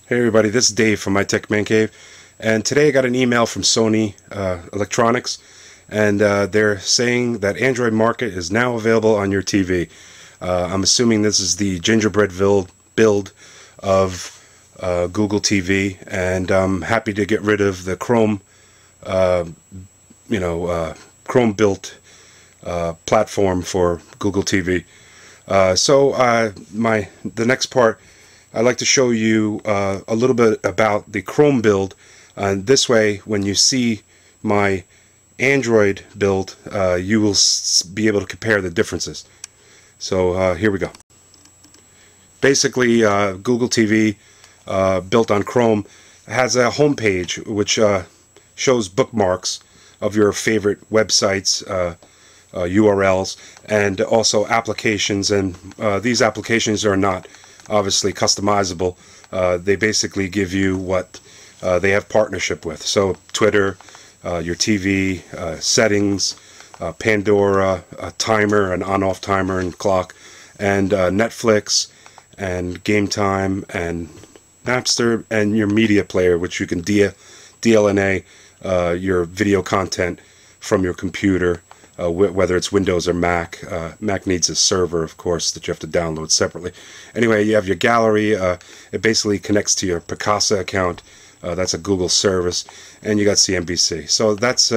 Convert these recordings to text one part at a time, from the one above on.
Hey everybody, this is Dave from My Tech Man Cave, and today I got an email from Sony Electronics, and they're saying that Android Market is now available on your TV. I'm assuming this is the gingerbread build of Google TV, and I'm happy to get rid of the Chrome, Chrome built platform for Google TV. The next part, I'd like to show you a little bit about the Chrome build. This way, when you see my Android build, you will be able to compare the differences. So here we go. Basically, Google TV built on Chrome has a home page which shows bookmarks of your favorite websites, URLs, and also applications. And these applications are not obviously customizable. They basically give you what they have partnership with. So Twitter, your TV, settings, Pandora, a timer, an on-off timer and clock, and Netflix, and Game Time, and Napster, and your media player, which you can DLNA your video content from your computer, whether it's Windows or Mac. Mac needs a server, of course, that you have to download separately. Anyway, you have your gallery. It basically connects to your Picasa account. That's a Google service. And you got CNBC. So that's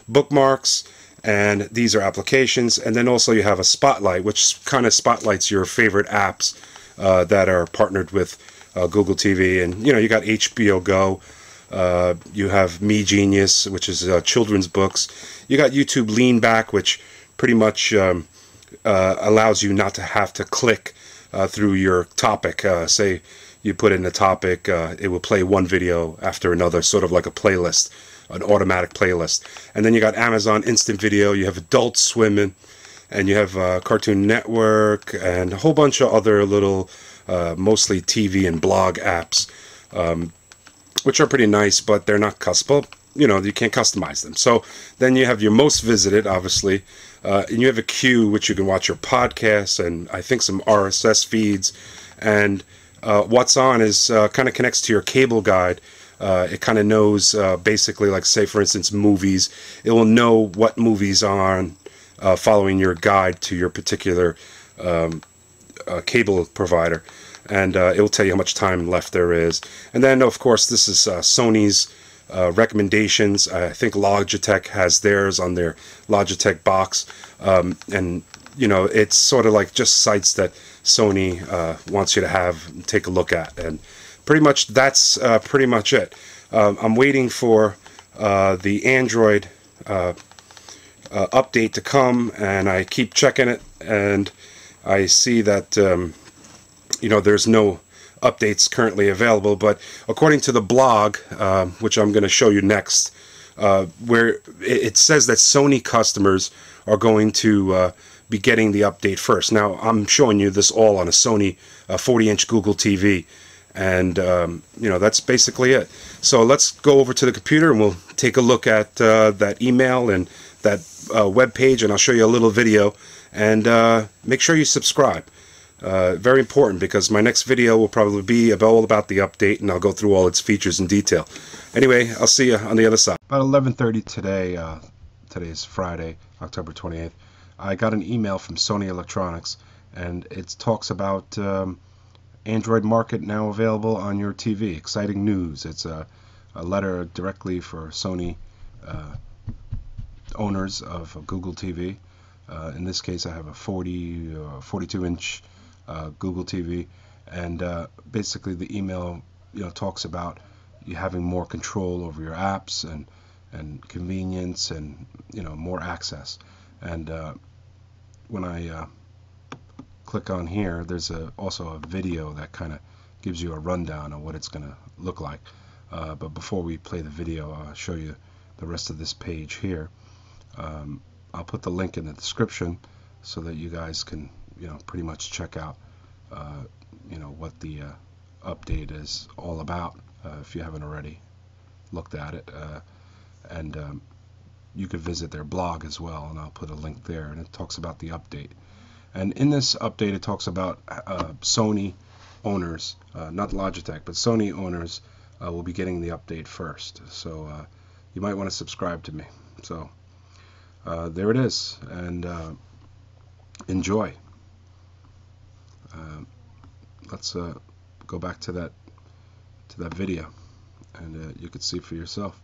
bookmarks, and these are applications. And then also you have a Spotlight, which kind of spotlights your favorite apps that are partnered with Google TV. And, you got HBO Go. You have Me Genius, which is children's books. You got YouTube Lean Back, which pretty much allows you not to have to click through your topic. Say you put in a topic, it will play one video after another, sort of like a playlist, an automatic playlist. And then you got Amazon Instant Video. You have Adult Swim, and you have Cartoon Network, and a whole bunch of other little, mostly TV and blog apps. Which are pretty nice, but they're not customizable. You can't customize them. So then you have your most visited, obviously, and you have a queue which you can watch your podcasts and I think some RSS feeds. And what's on is kind of connects to your cable guide. It kind of knows basically, like say for instance movies. It will know what movies are on following your guide to your particular cable provider. And it will tell you how much time left there is. And then, of course, this is Sony's recommendations. I think Logitech has theirs on their Logitech box. And, it's sort of like just sites that Sony wants you to take a look at. And pretty much that's pretty much it. I'm waiting for the Android update to come, and I keep checking it, and I see that there's no updates currently available, but according to the blog, which I'm going to show you next, where it says that Sony customers are going to be getting the update first. Now, I'm showing you this all on a Sony 40-inch Google TV, and that's basically it. So let's go over to the computer and we'll take a look at that email and that web page, and I'll show you a little video, and make sure you subscribe. Very important, because my next video will probably be all about the update, and I'll go through all its features in detail. Anyway, I'll see you on the other side. About 11:30 today, today is Friday, October 28th, I got an email from Sony Electronics, and it talks about Android Market now available on your TV. Exciting news. It's a letter directly for Sony owners of Google TV. In this case, I have a 42-inch Google TV, and basically the email talks about you having more control over your apps and convenience and more access. And when I click on here, there's also a video that kind of gives you a rundown of what it's going to look like. But before we play the video, I'll show you the rest of this page here. I'll put the link in the description so that you guys can pretty much check out what the update is all about, if you haven't already looked at it. And you could visit their blog as well, and I'll put a link there, and it talks about the update. And in this update, it talks about Sony owners, not Logitech, but Sony owners will be getting the update first. So you might want to subscribe to me. So there it is, and enjoy. Let's go back to that video, and you could see for yourself.